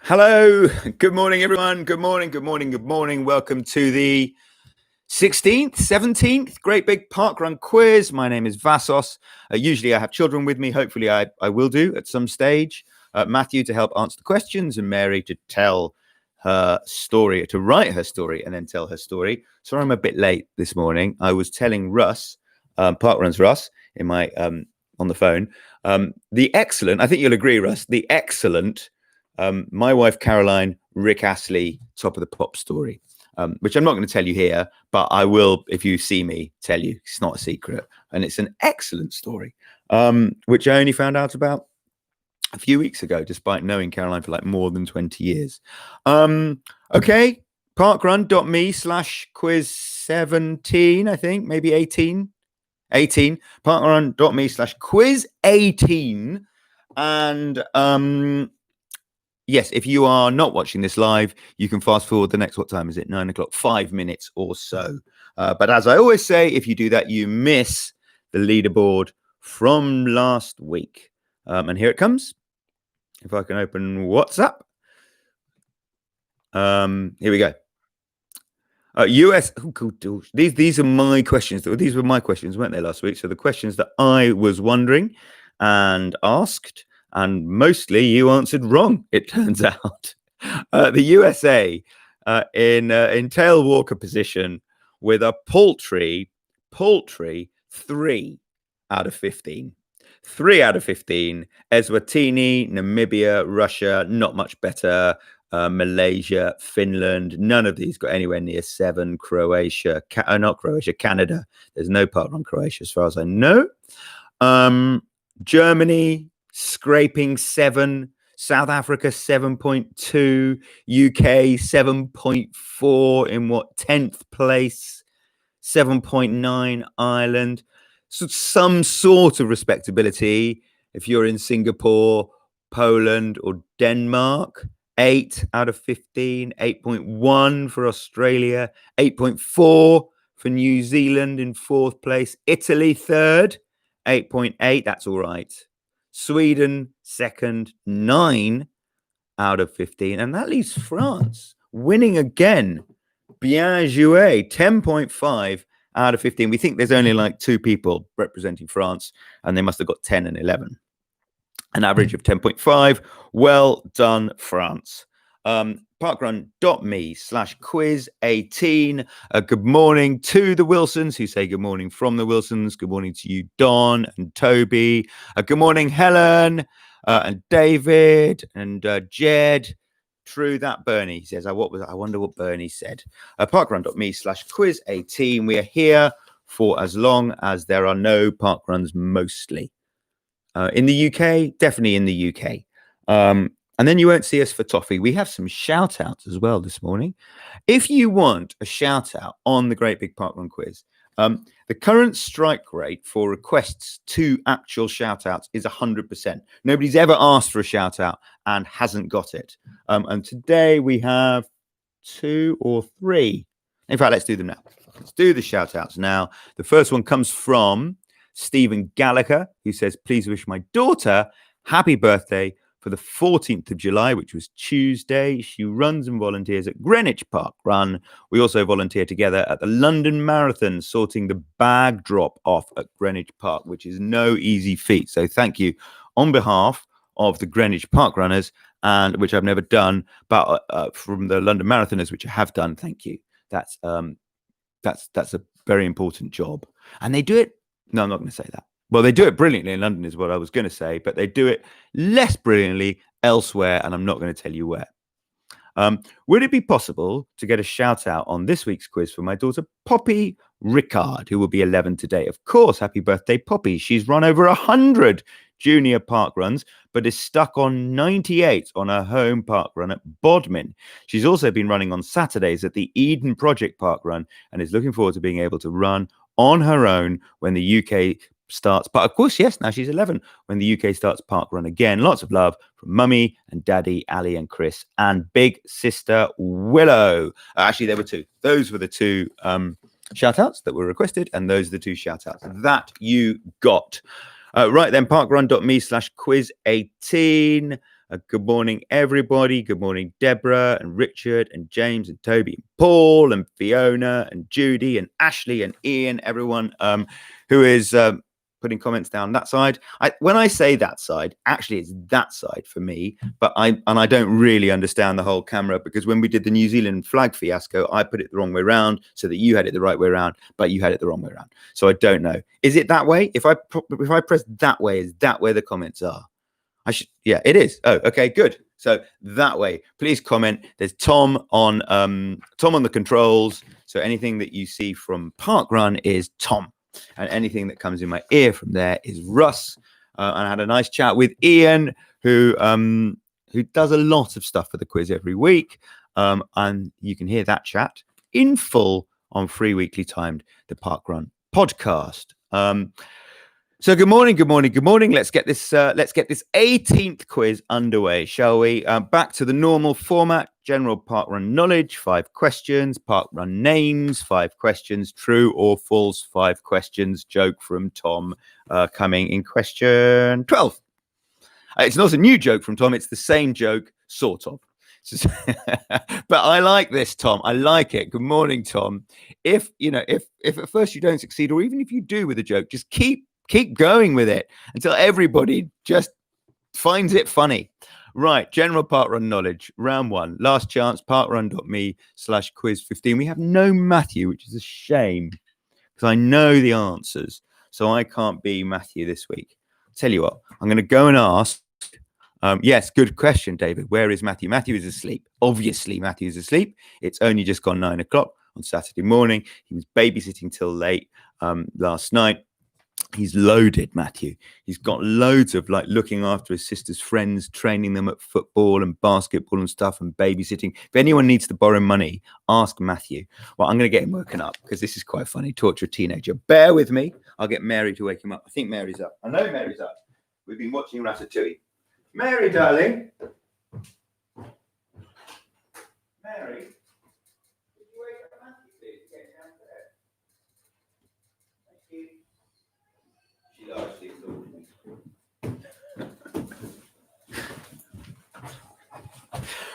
Hello, good morning, everyone. Good morning. Welcome to the 16th, 17th Great Big Parkrun Quiz. My name is Vassos. Usually I have children with me. Hopefully I will do at some stage. Matthew to help answer the questions and Mary to tell her story, to write her story and then tell her story. Sorry I'm a bit late this morning. I was telling Russ, Parkrun's Russ, in my on the phone, the excellent, I think you'll agree, Russ, the excellent My Wife Caroline, Rick Astley, Top of the Pop story. Which I'm not going to tell you here, but I will, if you see me, tell you. It's not a secret. And it's an excellent story, which I only found out about a few weeks ago, despite knowing Caroline for like more than 20 years. Okay, parkrun.me/quiz17, I think, maybe 18. Parkrun.me/quiz18. And yes, if you are not watching this live, you can fast forward the next, what time is it? 9 o'clock, 5 minutes or so. But as I always say, if you do that, you miss the leaderboard from last week. And here it comes. If I can open WhatsApp. Here we go. US. Oh, good. These are my questions. These were my questions, weren't they, last week? So the questions that I was wondering and asked, and mostly you answered wrong, it turns out. The USA in tail walker position with a paltry 3 out of 15. 3 out of 15. Eswatini, Namibia, Russia, not much better. Malaysia, Finland, none of these got anywhere near 7. Croatia, not Croatia, Canada. There's no part on Croatia as far as I know. Germany, scraping 7. South Africa, 7.2. UK, 7.4 in what, 10th place. 7.9, Ireland. So some sort of respectability if you're in Singapore, Poland, or Denmark. 8 out of 15, 8.1 for Australia, 8.4 for New Zealand in 4th place, Italy 3rd, 8.8, that's all right. Sweden 2nd, 9 out of 15, and that leaves France winning again. Bien joué, 10.5 out of 15. We think there's only like 2 people representing France, and they must have got 10 and 11. An average of 10.5. Well done, France. Parkrun.me/quiz18. Good morning to the Wilsons who say good morning from the Wilsons. Good morning to you, Don and Toby. Good morning, Helen and David and Jed. True that, Bernie says. I wonder what Bernie said. Parkrun.me/quiz18. We are here for as long as there are no parkruns, mostly. In the UK, definitely in the UK. And then you won't see us for toffee. We have some shout outs as well this morning. If you want a shout out on the Great Big Parkrun Quiz, the current strike rate for requests to actual shout outs is 100%. Nobody's ever asked for a shout out and hasn't got it. And today we have 2 or 3. In fact, let's do them now. Let's do the shout outs now. The first one comes from Stephen Gallagher, who says, please wish my daughter happy birthday for the 14th of July, which was Tuesday. She runs and volunteers at Greenwich Park Run. We also volunteer together at the London Marathon, sorting the bag drop off at Greenwich Park, which is no easy feat. So thank you on behalf of the Greenwich Park Runners, and which I've never done, but from the London Marathoners, which I have done. Thank you. That's a very important job. And they do it. No, I'm not going to say that. Well, they do it brilliantly in London is what I was going to say, but they do it less brilliantly elsewhere, and I'm not going to tell you where. Would it be possible to get a shout out on this week's quiz for my daughter, Poppy Rickard, who will be 11 today? Of course, happy birthday, Poppy. She's run over 100 junior park runs, but is stuck on 98 on her home park run at Bodmin. She's also been running on Saturdays at the Eden Project Park Run and is looking forward to being able to run on her own when the UK starts. But of course, yes, now she's 11 when the UK starts park run again. Lots of love from Mummy and Daddy, Ali and Chris, and big sister Willow. Actually, there were 2. Those were the 2 shout outs that were requested, and those are the 2 shout outs that you got. Right then, parkrun.me/quiz18. Good morning, everybody. Good morning, Deborah and Richard and James and Toby and Paul and Fiona and Judy and Ashley and Ian, everyone who is putting comments down that side. When I say that side, actually it's that side for me, but I don't really understand the whole camera, because when we did the New Zealand flag fiasco, I put it the wrong way around so that you had it the right way around, but you had it the wrong way around. So I don't know. Is it that way? If I press that way, is that where the comments are? Yeah, it is. Oh, okay, good. So that way, please comment. There's Tom on the controls. So anything that you see from Parkrun is Tom, and anything that comes in my ear from there is Russ. And I had a nice chat with Ian, who does a lot of stuff for the quiz every week, and you can hear that chat in full on Free Weekly Timed, the Parkrun podcast. So good morning. Let's get this 18th quiz underway, shall we? Back to the normal format: general parkrun knowledge, 5 questions; parkrun names, 5 questions; true or false, 5 questions. Joke from Tom coming in question 12. It's not a new joke from Tom; it's the same joke, sort of. But I like this, Tom. I like it. Good morning, Tom. If at first you don't succeed, or even if you do with a joke, just keep going with it until everybody just finds it funny. Right, general parkrun knowledge, round 1, last chance, parkrun.me/quiz15. We have no Matthew, which is a shame, because I know the answers, so I can't be Matthew this week. Tell you what, I'm going to go and ask. Yes, good question, David. Where is Matthew? Matthew is asleep. Obviously, Matthew is asleep. It's only just gone 9 o'clock on Saturday morning. He was babysitting till late last night. He's loaded, Matthew. He's got loads of looking after his sister's friends, training them at football and basketball and stuff, and babysitting. If anyone needs to borrow money, ask Matthew. Well, I'm going to get him woken up, because this is quite funny. Torture a teenager. Bear with me. I'll get Mary to wake him up. I think Mary's up. I know Mary's up. We've been watching Ratatouille. Mary, darling. Mary.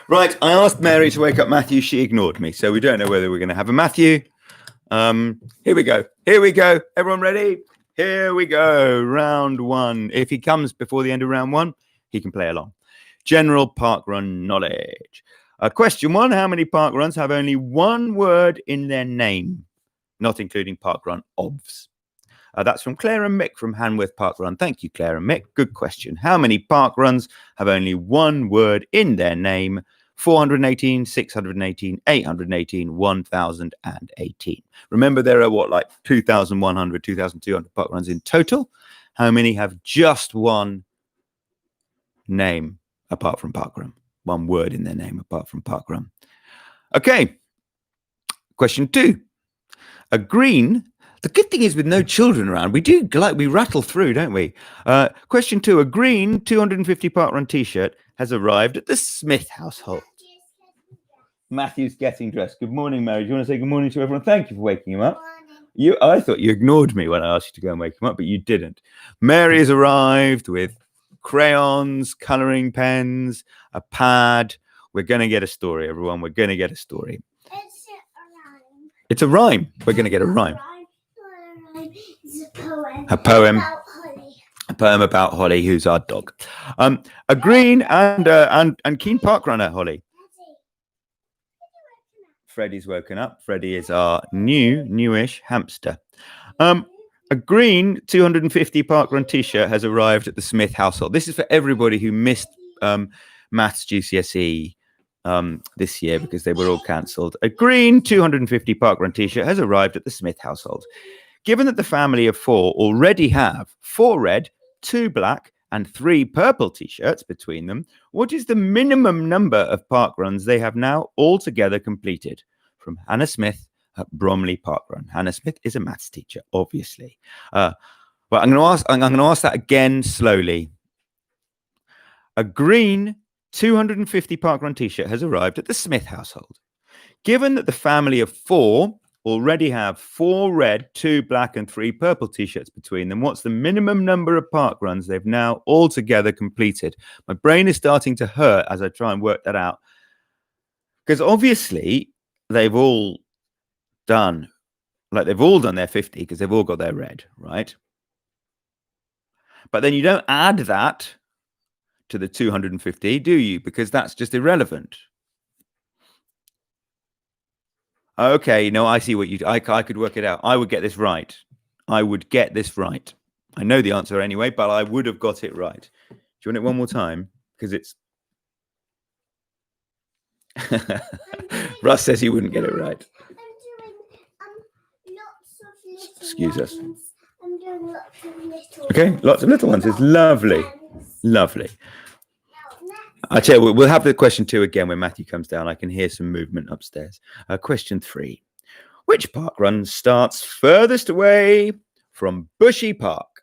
Right, I asked Mary to wake up Matthew. She ignored me, so we don't know whether we're going to have a Matthew. Here we go. Everyone ready? Here we go. Round 1. If he comes before the end of round 1, he can play along. General parkrun knowledge. Question 1: how many parkruns have only one word in their name, not including parkrun obvs? That's from Claire and Mick from Hanworth Parkrun. Thank you, Claire and Mick. Good question. How many parkruns have only one word in their name? 418, 618, 818, 1018. Remember, there are 2,100, 2,200 parkruns in total. How many have just one name apart from Parkrun? One word in their name apart from Parkrun. Okay. Question 2. A green. The good thing is, with no children around, we rattle through, don't we? Question 2. A green 250 Parkrun t-shirt has arrived at the Smith household. Matthew's getting dressed. Good morning, Mary. Do you want to say good morning to everyone? Thank you for waking him up. I thought you ignored me when I asked you to go and wake him up, but you didn't. Mary has arrived with crayons, coloring pens, a pad. We're going to get a story, everyone. We're going to get a story. It's a rhyme. We're going to get a rhyme. It's a poem. A poem about Holly. A poem about Holly, who's our dog. A green and keen parkrunner, Holly. Freddie's woken up. Freddie is our newish hamster. A green 250 Parkrun t-shirt has arrived at the Smith household. This is for everybody who missed maths GCSE this year because they were all cancelled. A green 250 Parkrun t-shirt has arrived at the Smith household. Given that the family of 4 already have 4 red, 2 black, and 3 purple t-shirts between them, what is the minimum number of parkruns they have now altogether completed? From Hannah Smith at Bromley Parkrun. Hannah Smith is a maths teacher, obviously. Well, I'm going to ask that again slowly. A green 250 Parkrun t-shirt has arrived at the Smith household. Given that the family of 4 already have 4 red, 2 black, and 3 purple t-shirts between them? What's the minimum number of park runs they've now altogether completed? My brain is starting to hurt as I try and work that out. Because obviously they've all done their 50 because they've all got their red, right? But then you don't add that to the 250, do you? Because that's just irrelevant. Okay, no, I see what I could work it out. I would get this right. I know the answer anyway, but I would have got it right. Do you want it one more time? Because it's... Russ says he wouldn't get it right. Excuse us. I'm doing lots of little Okay, lots of little ones. It's lovely. Lovely. I tell you, we'll have the question 2 again when Matthew comes down. I can hear some movement upstairs. Question 3. Which park run starts furthest away from Bushy Park?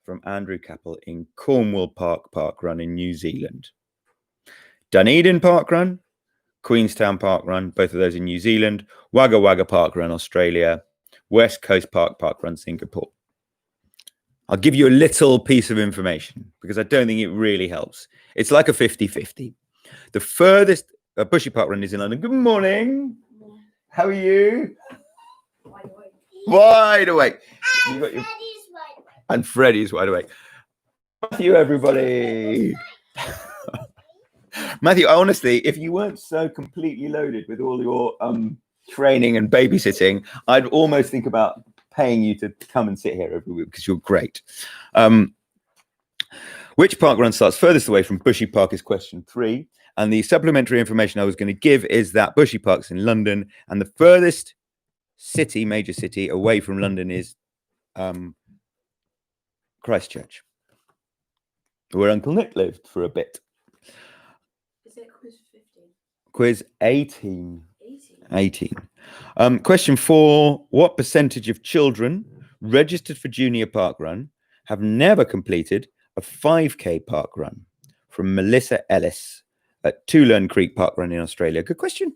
From Andrew Capel in Cornwall Park Run in New Zealand. Dunedin Park Run, Queenstown Park Run, both of those in New Zealand. Wagga Wagga Park Run, Australia. West Coast Park Run, Singapore. I'll give you a little piece of information because I don't think it really helps. It's like a 50-50. The furthest Bushy Park Run is in London. Good morning. How are you? Wide awake. You got your... And Freddie's wide awake. Matthew, everybody. Matthew, honestly, if you weren't so completely loaded with all your training and babysitting, I'd almost think about paying you to come and sit here every week because you're great. Which park run starts furthest away from Bushy Park is question 3. And the supplementary information I was going to give is that Bushy Park's in London, and the furthest major city away from London is Christchurch, where Uncle Nick lived for a bit. Is it quiz 15? Quiz 18. 18. Question 4. What percentage of children registered for Junior Park Run have never completed a 5K park run? From Melissa Ellis at Toulon Creek Park Run in Australia. Good question.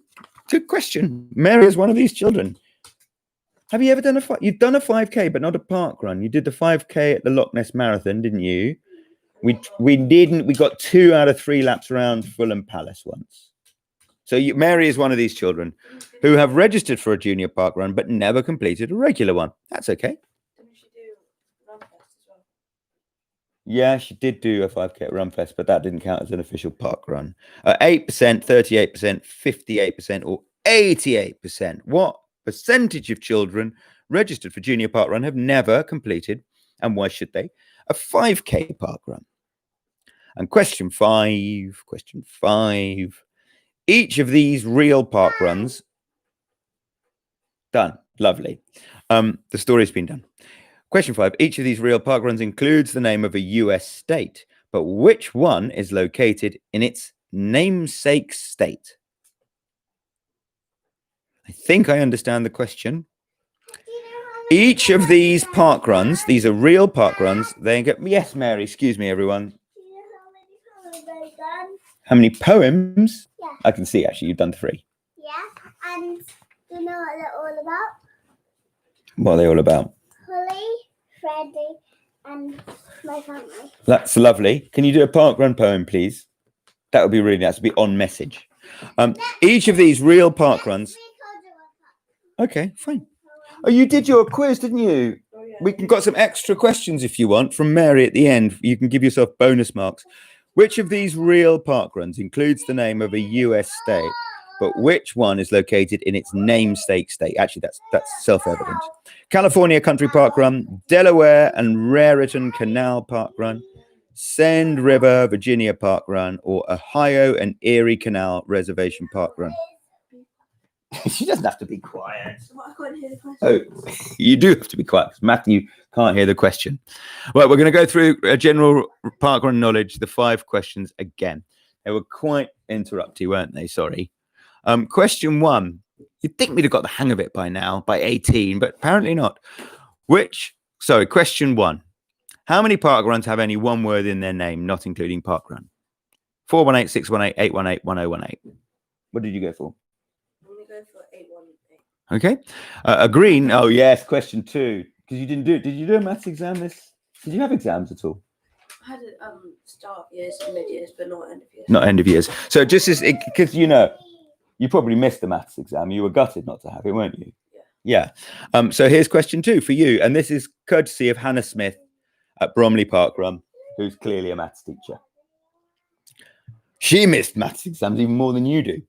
Good question. Mary is one of these children. Have you ever done you've done a 5K, but not a park run? You did the 5K at the Loch Ness Marathon, didn't you? We didn't. We got 2 out of 3 laps around Fulham Palace once. So Mary is one of these children who have registered for a junior park run, but never completed a regular one. That's okay. Didn't she do Runfest as well? Yeah, she did do a 5K at Runfest, but that didn't count as an official park run. 8%, 38%, 58%, or 88%. What percentage of children registered for junior park run have never completed, and why should they, a 5K park run? And question 5. Each of these real park runs done. Lovely. The story's been done. Question 5. Each of these real park runs includes the name of a US state, but which one is located in its namesake state? I think I understand the question. Each of these park runs, these are real park runs. They get... Yes, Mary, excuse me, everyone. Do you know how many poems I've done? How many poems? Yeah. I can see, actually, you've done 3. Yeah, and do you know what they're all about? What are they all about? Holly, Freddie, and my family. That's lovely. Can you do a park run poem, please? That would be really nice to be on message. Each of these real park runs... Okay, fine. Oh, you did your quiz, didn't you? Oh, yeah. We can got some extra questions if you want from Mary at the end. You can give yourself bonus marks. Which of these real park runs includes the name of a US state, but which one is located in its namesake state? Actually, that's self-evident. California Country Park Run, Delaware and Raritan Canal Park Run, Sand River Virginia Park Run, or Ohio and Erie Canal Reservation Park Run? She doesn't have to be quiet. I can't hear the question. Oh, you do have to be quiet because Matthew can't hear the question. Well, we're going to go through a general parkrun knowledge, the 5 questions again. They were quite interrupty, weren't they? Sorry. Question 1. You'd think we'd have got the hang of it by now, by 18, but apparently not. Question 1. How many parkruns have only one word in their name, not including parkrun? 418, 618, 818, 1018. What did you go for? I'm going to go for 818. Okay. A green. Oh, yes. Question 2. Because you didn't do it. Did you do a maths exam this? Did you have exams at all? I had a start of years and mid years, but not end of years. Not end of years. So just as, because you probably missed the maths exam. You were gutted not to have it, weren't you? Yeah. So here's question 2 for you. And this is courtesy of Hannah Smith at Bromley Parkrun, who's clearly a maths teacher. She missed maths exams even more than you do.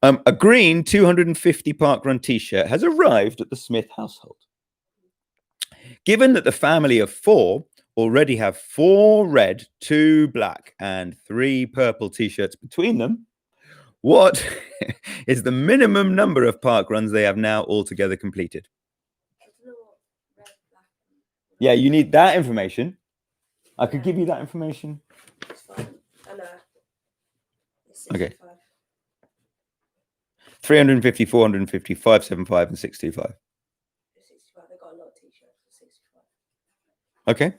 A green 250 Parkrun t-shirt has arrived at the Smith household. Given that the family of 4 already have 4 red, 2 black, and 3 purple t-shirts between them, what is the minimum number of parkruns they have now altogether completed? Yeah, you need that information. I could give you that information. It's fine. I know. It's Okay. 65. 350, 450, 575, and 625. 65. They got a lot of t-shirts for 65. Okay.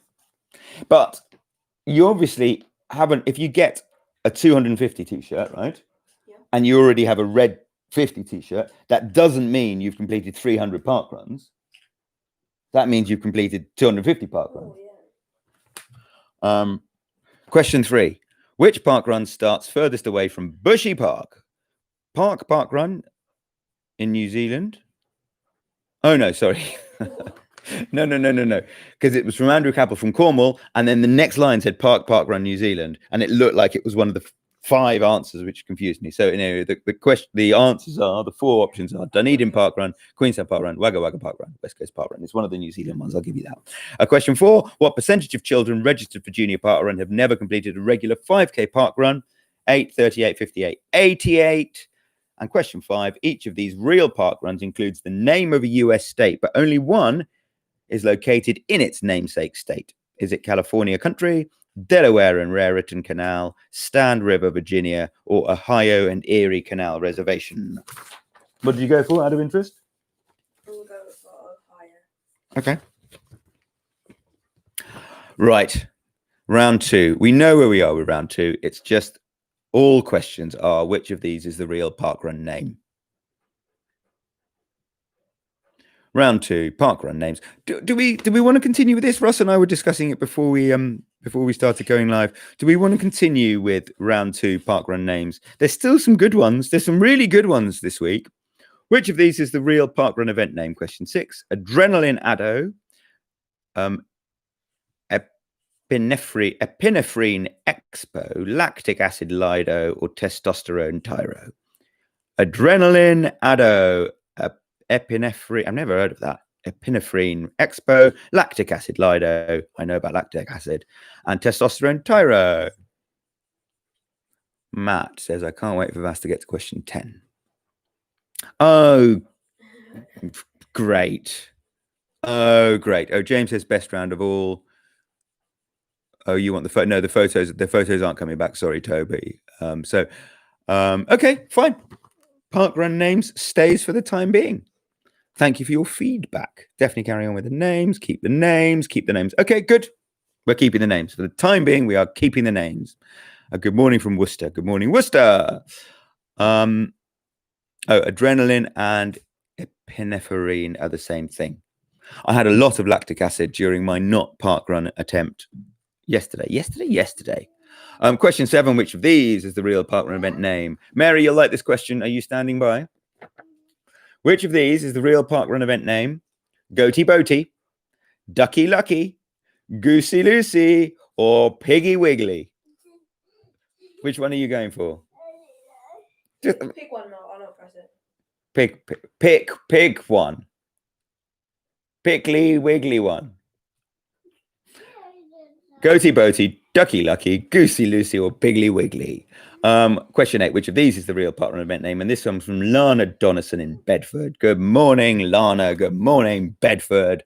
But you obviously haven't, if you get a 250 t-shirt, right? Yeah. And you already have a red 50 t-shirt, that doesn't mean you've completed 300 parkruns. That means you've completed 250 parkruns. Oh, yeah. Question 3. Which parkrun starts furthest away from Bushy Park? Parkrun in New Zealand? Oh, no, sorry. No. Because it was from Andrew Capel from Cornwall, and then the next line said Parkrun New Zealand, and it looked like it was one of the 5 answers, which confused me. So, the answers are, the 4 options are Dunedin Parkrun, Queenstown Parkrun, Wagga Wagga Parkrun, West Coast Parkrun. It's one of the New Zealand ones. I'll give you that. Question 4. What percentage of children registered for junior parkrun have never completed a regular 5K parkrun? 8, 38, 58, 88. And question 5. Each of these real parkruns includes the name of a US state, but only one is located in its namesake state. Is it California Country, Delaware and Raritan Canal, Stand River, Virginia, or Ohio and Erie Canal Reservation? What did you go for out of interest? We'll go for Ohio. Okay. Right. Round 2. We know where we are with round 2. It's just all questions are which of these is the real parkrun name? Round 2, parkrun names. Do we want to continue with this? Russ and I were discussing it before we started going live. Do we want to continue with round 2 parkrun names? There's still some good ones. There's some really good ones this week. Which of these is the real parkrun event name? Question 6. Adrenaline Addo, epinephrine expo, lactic acid lido, or testosterone tyro? Adrenaline Addo, epinephrine. I've never heard of that. Epinephrine expo, lactic acid lido. I know about lactic acid, and testosterone tyro. Matt says, I can't wait for Vas to get to question 10. Oh, great. Oh, great. Oh, James says best round of all. Oh, you want the photo? No, the photos aren't coming back. Sorry, Toby. Okay, fine. Parkrun names stays for the time being. Thank you for your feedback. Definitely carry on with the names. Keep the names. Keep the names. Okay, good. We're keeping the names. For the time being, we are keeping the names. Good morning from Worcester. Good morning, Worcester. Adrenaline and epinephrine are the same thing. I had a lot of lactic acid during my not parkrun attempt yesterday. Question 7, which of these is the real parkrun event name? Mary, you'll like this question. Are you standing by? Which of these is the real parkrun event name? Goaty Boaty, Ducky Lucky, Goosey Lucy, or Piggy Wiggly? Which one are you going for? Pick one, I'll not press it. Pick one. Pickly Wiggly one. Goaty Boaty, Ducky Lucky, Goosey Lucy, or Piggly Wiggly? Question 8, which of these is the real parkrun event name? And this comes from Lana Donison in Bedford. Good morning, Lana. Good morning, Bedford.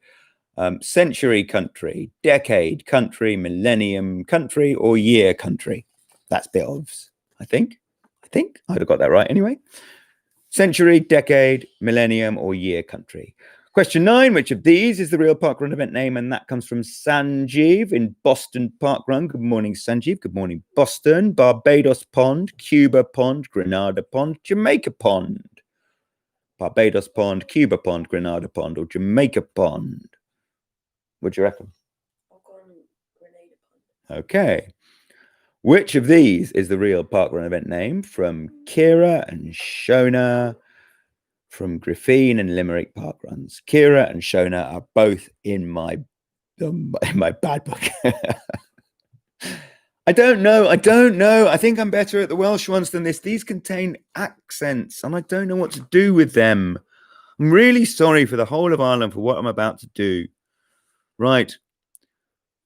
Century country, decade country, millennium country, or year country? That's bit obvious, I think. I'd have got that right anyway. Century, decade, millennium, or year country? Question 9, which of these is the real parkrun event name? And that comes from Sanjeev in Boston Parkrun. Good morning, Sanjeev. Good morning, Boston. Barbados Pond, Cuba Pond, Grenada Pond, Jamaica Pond. Barbados Pond, Cuba Pond, Grenada Pond, or Jamaica Pond? What do you reckon? I've gone Grenada Pond. Okay. Which of these is the real parkrun event name? From Kira and Shona, from Griffin and Limerick Parkruns. Kira and Shona are both in my bad book. I don't know. I think I'm better at the Welsh ones than this. These contain accents, and I don't know what to do with them. I'm really sorry for the whole of Ireland for what I'm about to do. Right.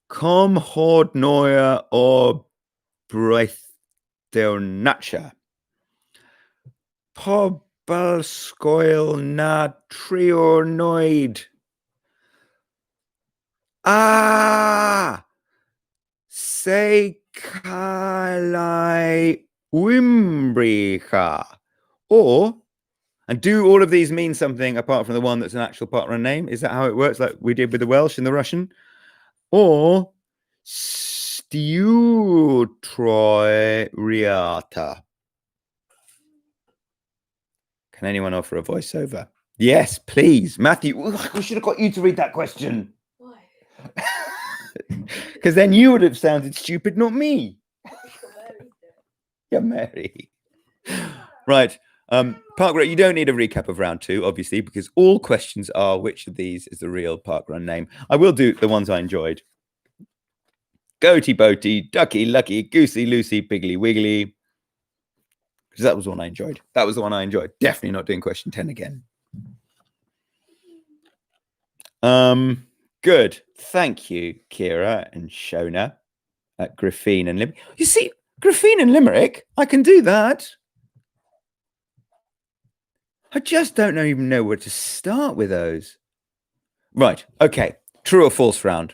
Com hod noia or breath nacha. Pobl sgoil na triornoid. Se caelai wimbricha. Or, and do all of these mean something apart from the one that's an actual parkrun name? Is that how it works, like we did with the Welsh and the Russian? Or Stiutroiata. Can anyone offer a voiceover? Yes, please. Matthew, we should have got you to read that question. Why? Because then you would have sounded stupid, not me. Yeah, Mary. Right. Parkrun, you don't need a recap of round 2, obviously, because all questions are which of these is the real parkrun name. I will do the ones I enjoyed. Goaty Boaty, Ducky Lucky, Goosey Lucy, Piggly Wiggly. Because that was the one I enjoyed. Definitely not doing question 10 again. Good. Thank you, Kira and Shona at Griffin and Limerick. You see, Griffin and Limerick, I can do that. I just don't even know where to start with those. Right. Okay. True or false round.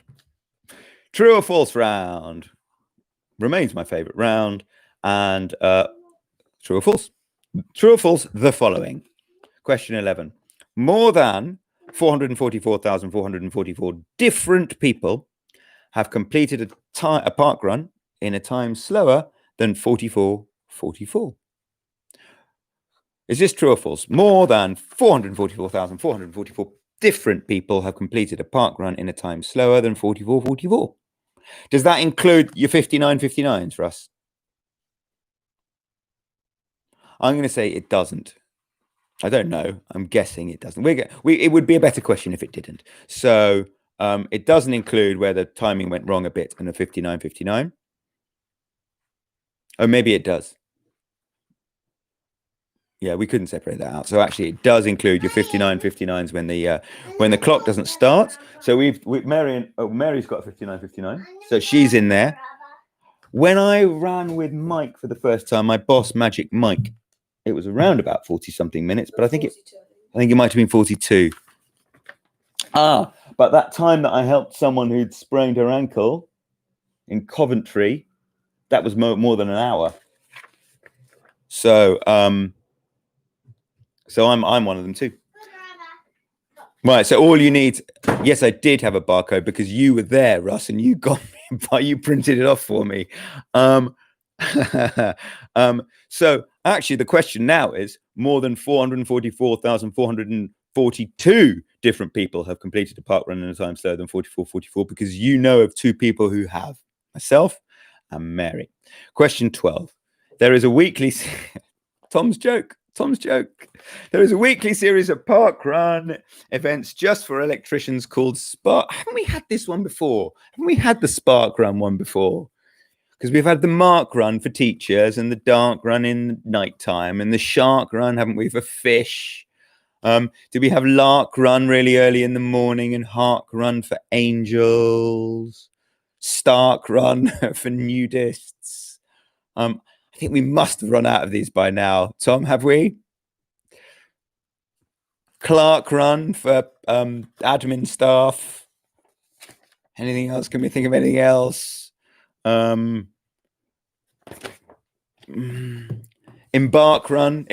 True or false round. Remains my favorite round. And true or false. True or false, the following. Question 11. More than 444,444 different people have completed a parkrun in a time slower than 44:44. Is this true or false? More than 444,444 different people have completed a parkrun in a time slower than 44:44. Does that include your 59:59s, Russ? I'm going to say it doesn't. I don't know. I'm guessing it doesn't. It would be a better question if it didn't. So it doesn't include where the timing went wrong a bit in the 59:59. Or maybe it does. Yeah, we couldn't separate that out. So actually, it does include your 59:59s when the clock doesn't start. So Mary's got a 59:59, so she's in there. When I ran with Mike for the first time, my boss, Magic Mike, it was around about 40-something minutes, but I think it might have been 42. But that time that I helped someone who'd sprained her ankle in Coventry, that was more than an hour. So I'm one of them too. Right, so all you need, yes, I did have a barcode because you were there, Russ, and you got me, you printed it off for me. So actually the question now is more than 444,442 different people have completed a parkrun in a time slower than 44:44 because you know of 2 people who have, myself and Mary. Question 12. There is a weekly Tom's joke. There is a weekly series of parkrun events just for electricians called Spark. Haven't we had this one before? Haven't we had the Spark Run one before? Because we've had the Mark Run for teachers and the Dark Run in nighttime and the Shark Run, haven't we, for fish? Did we have Lark Run really early in the morning and Hark Run for angels? Stark Run for nudists? I think we must have run out of these by now. Tom, have we? Clark Run for admin staff. Anything else? Can we think of anything else? Embark Run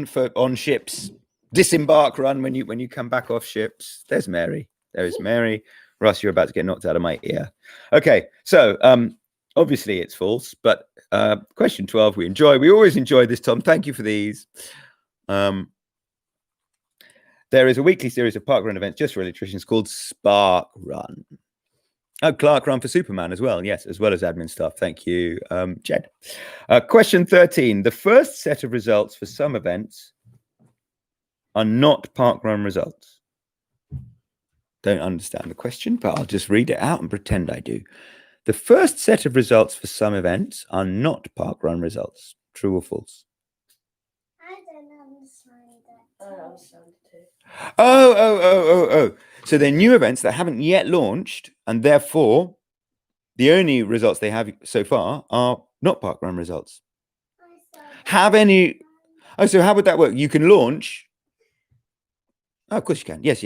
for on ships. Disembark Run when you come back off ships. There's Mary. There is Mary. Russ, you're about to get knocked out of my ear. Okay, so obviously it's false, but question 12 we always enjoy this, Tom. Thank you for these. There is a weekly series of parkrun events just for electricians called Parkrun. Oh, Clark Run for Superman as well. Yes, as well as admin staff. Thank you, Jed. Question 13. The first set of results for some events are not parkrun results. Don't understand the question, but I'll just read it out and pretend I do. The first set of results for some events are not parkrun results. True or false? I don't understand that. I don't understand it too. Oh. So they're new events that haven't yet launched, and therefore the only results they have so far are not parkrun results. Have any... Oh, so how would that work? You can launch... Oh, of course you can. Yes.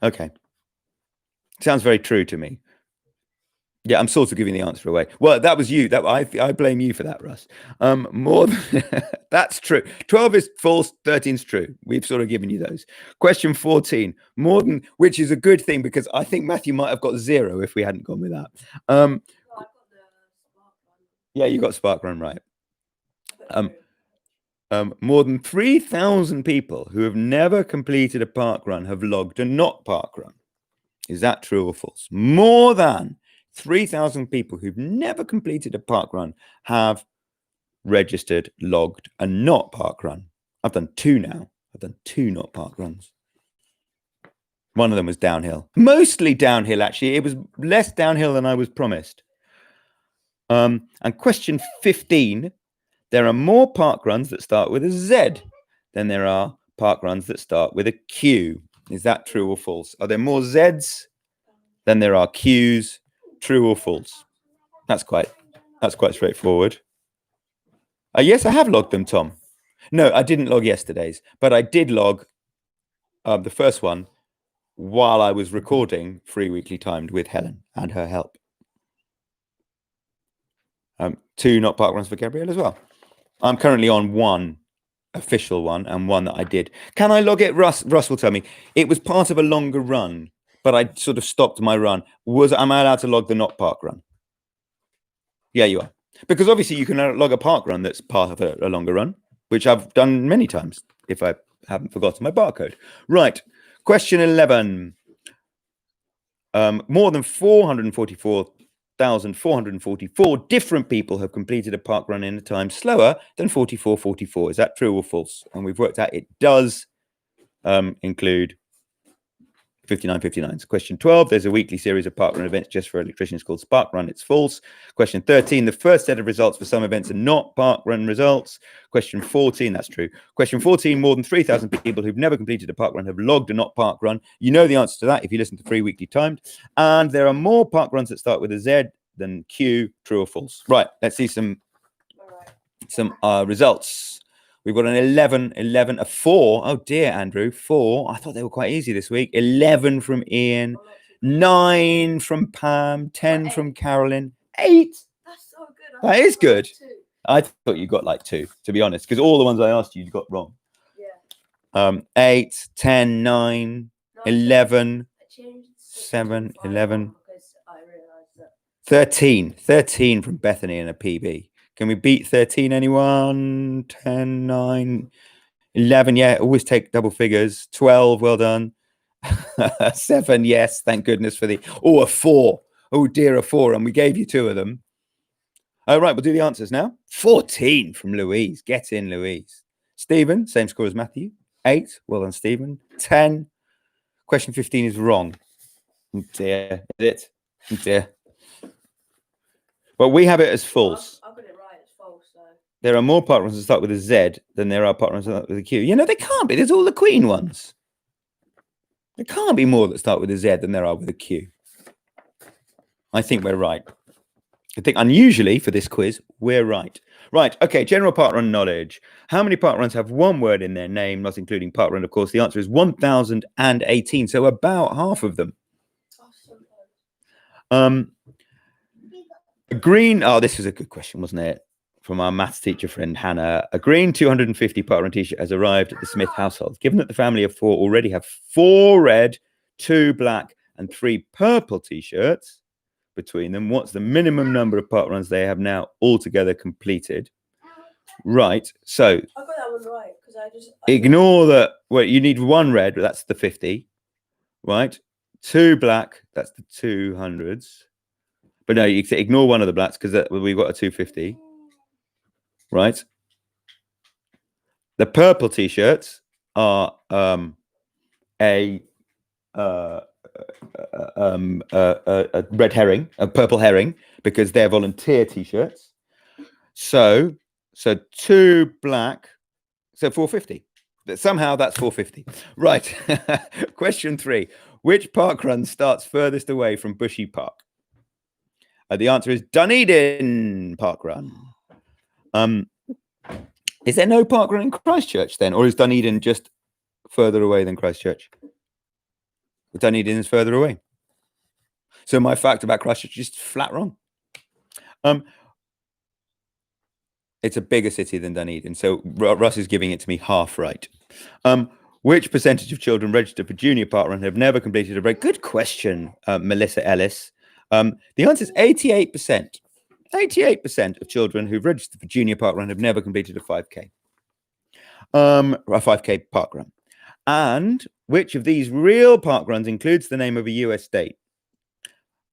Okay. Sounds very true to me. Yeah, I'm sort of giving the answer away. Well, that was you. That I blame you for that, Russ. More than that's true. 12 is false, 13 is true. We've sort of given you those. Question 14. More than, which is a good thing because I think Matthew might have got 0 if we hadn't gone with that. Oh, I got the Spark one. Yeah, you got Sparkrun right. More than 3,000 people who have never completed a parkrun have logged a not parkrun. Is that true or false? More than 3,000 people who've never completed a parkrun have registered, logged a not parkrun. I've done 2 now. I've done 2 not parkruns. One of them was downhill. Mostly downhill, actually. It was less downhill than I was promised. And question 15. There are more parkruns that start with a Z than there are parkruns that start with a Q. Is that true or false? Are there more Zs than there are Qs? True or false? That's quite straightforward. Yes, I have logged them, Tom. No, I didn't log yesterday's, but I did log the first one while I was recording Free Weekly Timed with Helen and her help. 2 not parkruns for Gabrielle as well. I'm currently on 1 official one and 1 that I did. Can I log it? Russ will tell me. It was part of a longer run, but I sort of stopped my run. Am I allowed to log the not parkrun? Yeah, you are. Because obviously you can log a parkrun that's part of a longer run, which I've done many times if I haven't forgotten my barcode. Right. Question 11. More than 444,444 different people have completed a parkrun in a time slower than 4444. Is that true or false? And we've worked out it does include 5959s. Question 12. There's a weekly series of parkrun events just for electricians called Parkrun. It's false. Question 13. The first set of results for some events are not parkrun results. Question 14. That's true. Question 14. More than 3,000 people who've never completed a parkrun have logged a not parkrun. You know the answer to that if you listen to Free Weekly Timed. And there are more parkruns that start with a Z than Q. True or false? Right. Let's see some results. We've got an 11, a 4. Oh dear, Andrew, 4. I thought they were quite easy this week. 11 from Ian, 9 from Pam, 10 from Carolyn, 8. That's so good. That is good. I thought you got like 2, to be honest, because all the ones I asked you got wrong. Yeah. 8, 10, 9, 11, 7, 11, because I realised that 13 from Bethany and a PB. Can we beat 13, anyone? 10, 9, 11, yeah, always take double figures. 12, well done. 7, yes, thank goodness for the... Oh, a 4. Oh, dear, a 4, and we gave you 2 of them. All right, we'll do the answers now. 14 from Louise. Get in, Louise. Stephen, same score as Matthew. 8, well done, Stephen. 10. Question 15 is wrong. Oh, dear, is it? Oh, dear. But we have it as false. I've got it right. It's false. So. There are more parkruns that start with a Z than there are parkruns that start with a Q. You know, they can't be. There's all the Queen ones. There can't be more that start with a Z than there are with a Q. I think we're right. I think unusually for this quiz, we're right. Right. Okay. General parkrun knowledge. How many parkruns have 1 word in their name, not including parkrun? Of course, the answer is 1,018. So about half of them. A green, oh, this was a good question, wasn't it? From our maths teacher friend, Hannah. A green 250 parkrun t-shirt has arrived at the Smith household. Given that the family of 4 already have 4 red, 2 black, and 3 purple t-shirts between them, what's the minimum number of parkruns they have now altogether completed? Right, so... I got that one right, because I just... Ignore that well, you need one red, that's the 50, right? Two black, that's the 200s. But no, you can ignore one of the blacks because we've got a 250, right? The purple t-shirts are a red herring, a purple herring, because they're volunteer t-shirts. So two black, so 450. Somehow that's 450. Right. Question 3. Which park run starts furthest away from Bushy Park? The answer is Dunedin Parkrun. Is there no parkrun in Christchurch then, or is Dunedin just further away than Christchurch? Dunedin is further away. So my fact about Christchurch is flat wrong. It's a bigger city than Dunedin, so Russ is giving it to me half right. Which percentage of children registered for junior parkrun have never completed a break? Good question, Melissa Ellis. The answer is 88%. 88% of children who've registered for junior parkrun have never completed a 5K. A 5K parkrun. And which of these real parkruns includes the name of a US state?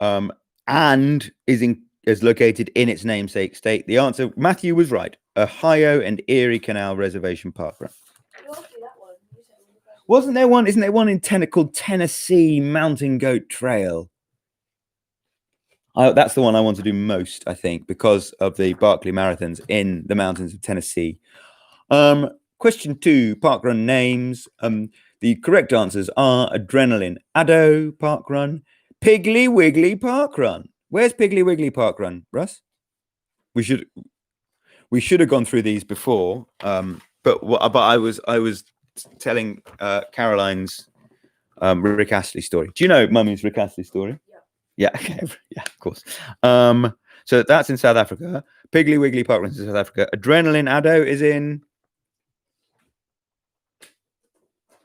And is located in its namesake state? The answer, Matthew was right. Ohio and Erie Canal Reservation Parkrun. Wasn't there one? Isn't there one in called Tennessee Mountain Goat Trail? That's the one I want to do most, I think, because of the Barkley Marathons in the mountains of Tennessee. Question 2, parkrun names. The correct answers are Adrenaline Addo Parkrun, Piggly Wiggly Parkrun. Where's Piggly Wiggly Parkrun, Russ? We should have gone through these before, but I was telling Caroline's Rick Astley story. Do you know Mummy's Rick Astley story? Yeah. Okay. Yeah, of course. So that's in South Africa. Piggly Wiggly Parkrun is in South Africa. Adrenaline Addo is in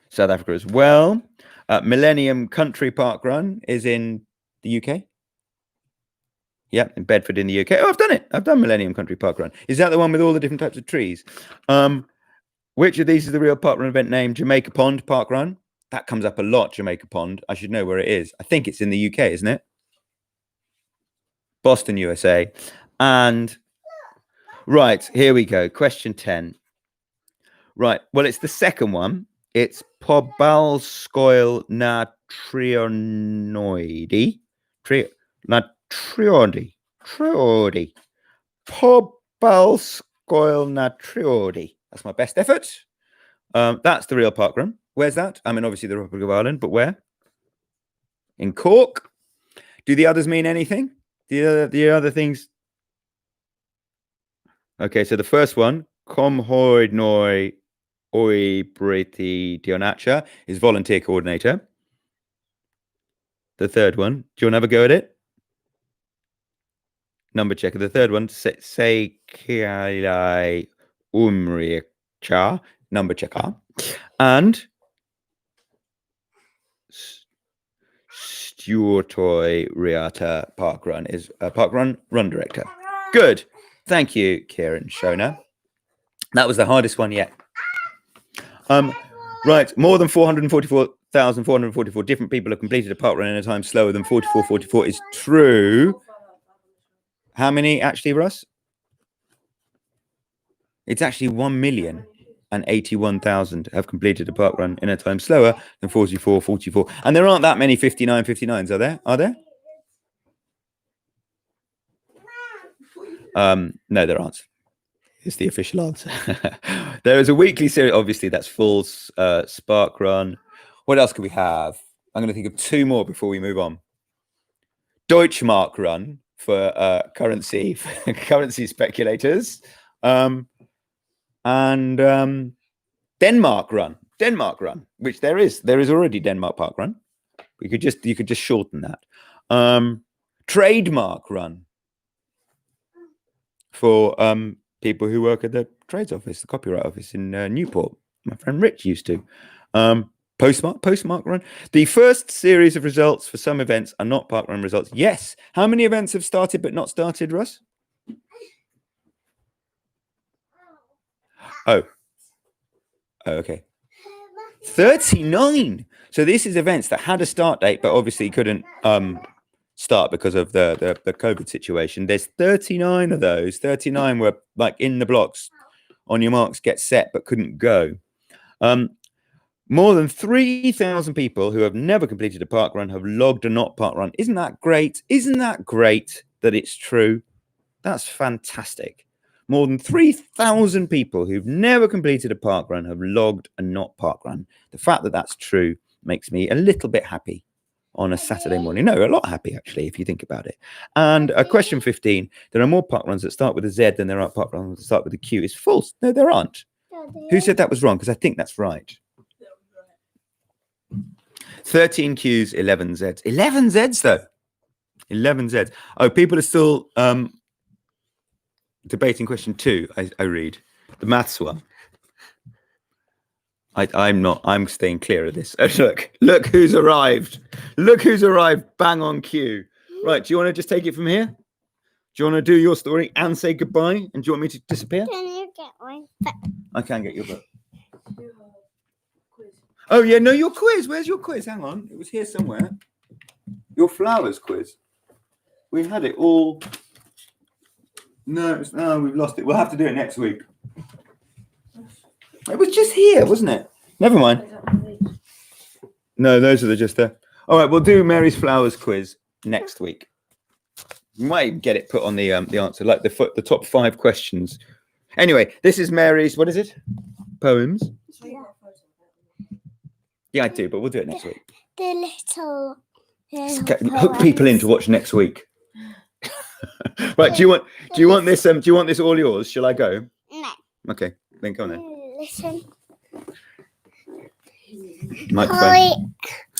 South Africa as well. Millennium Country Parkrun is in the UK. Yeah, in Bedford in the UK. Oh, I've done it. I've done Millennium Country Parkrun. Is that the one with all the different types of trees? Which of these is the real parkrun event name? Jamaica Pond Parkrun. That comes up a lot, Jamaica Pond. I should know where it is. I think it's in the UK, isn't it? Boston, USA. And right, here we go. Question 10. Right, well, it's the second one. It's Pobalscoil na Trionoidi. Triodi. Pobalscoil na Triodi. That's my best effort. That's the real parkrun. Where's that? I mean, obviously the Republic of Ireland, but where? In Cork. Do the others mean anything? The other things? Okay, so the first one, Comhoid Noi Oi Briti Dionacha, is volunteer coordinator. The third one, do you want to have a go at it? Number checker. The third one, Se Kialai Umricha, number checker. And Stuartoy Riata Parkrun is a parkrun run director. Good. Thank you, Kieran Shona. That was the hardest one yet. Right. More than 444,444 different people have completed a parkrun in a time slower than 4444 is true. How many actually, Russ? It's actually 1,081,000 have completed a parkrun in a time slower than 4444. And there aren't that many 5959s, are there? Are there? No, there aren't. Is the official answer. There is a weekly series. Obviously, that's full Spark Run. What else could we have? I'm going to think of 2 more before we move on. Deutschmark Run for currency speculators. And Denmark Run, which there is already Denmark Park Run. You could just shorten that. Trademark Run for people who work at the trades office, the copyright office in Newport. My friend Rich used to. Postmark Run. The first series of results for some events are not parkrun results. Yes. How many events have started but not started, Russ? Oh, okay. 39. So this is events that had a start date, but obviously couldn't start because of the COVID situation. There's 39 of those. 39 were like in the blocks, on your marks, get set, but couldn't go. More than 3,000 people who have never completed a park run have logged a not park run. Isn't that great? Isn't that great that it's true? That's fantastic. More than 3,000 people who've never completed a park run have logged a not park run. The fact that that's true makes me a little bit happy on a Saturday morning. No, a lot happy, actually, if you think about it. And question 15, there are more park runs that start with a Z than there are park runs that start with a Q. Is false. No, there aren't. Who said that was wrong? Because I think that's right. 13 Qs, 11 Zs. 11 Zs, though. 11 Zs. Oh, people are still debating question 2, I read. The maths one. I'm staying clear of this. Oh, look who's arrived. Look who's arrived. Bang on cue. Right, do you want to just take it from here? Do you want to do your story and say goodbye? And do you want me to disappear? Can you get one? I can get your book. Oh, yeah, no, your quiz. Where's your quiz? Hang on. It was here somewhere. Your flowers quiz. We had it all. No, we've lost it. We'll have to do it next week. It was just here, wasn't it? Never mind. No, those are just there. All right, we'll do Mary's flowers quiz next week. You might even get it put on the answer, like the top 5 questions. Anyway, this is Mary's. What is it? Poems. Yeah, I do, but we'll do it next week. The little Hook people in to watch next week. Right? Do you want this? Do you want this all yours? Shall I go? No. Okay, then come on then. Listen. Microphone.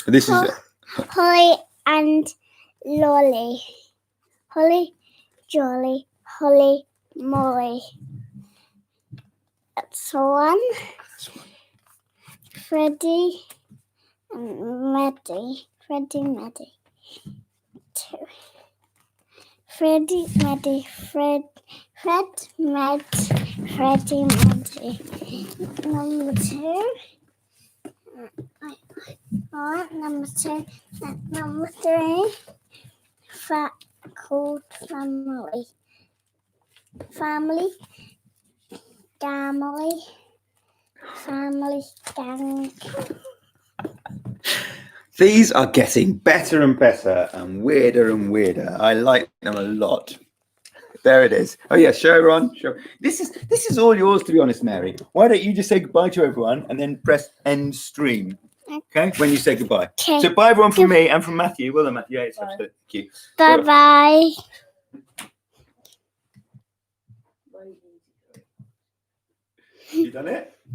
This is Holly and Lolly. Holly, Jolly, Holly, Molly. That's one. Freddie and Maddie. Freddie, Maddie. 2. Freddie, Maddie, Fred, Mad, Freddie, Maddie. Number 2. Number 2. Number 3. Fat called family. Family. Family. Family gang. These are getting better and better and weirder. I like them a lot. There it is. Oh yeah, show Ron. Show. This is all yours, to be honest, Mary. Why don't you just say goodbye to everyone and then press end stream? Okay, when you say goodbye. Okay. So bye everyone from me and from Matthew. Well done, Matthew. Yeah, it's absolutely. Thank you. Bye-bye. You done it?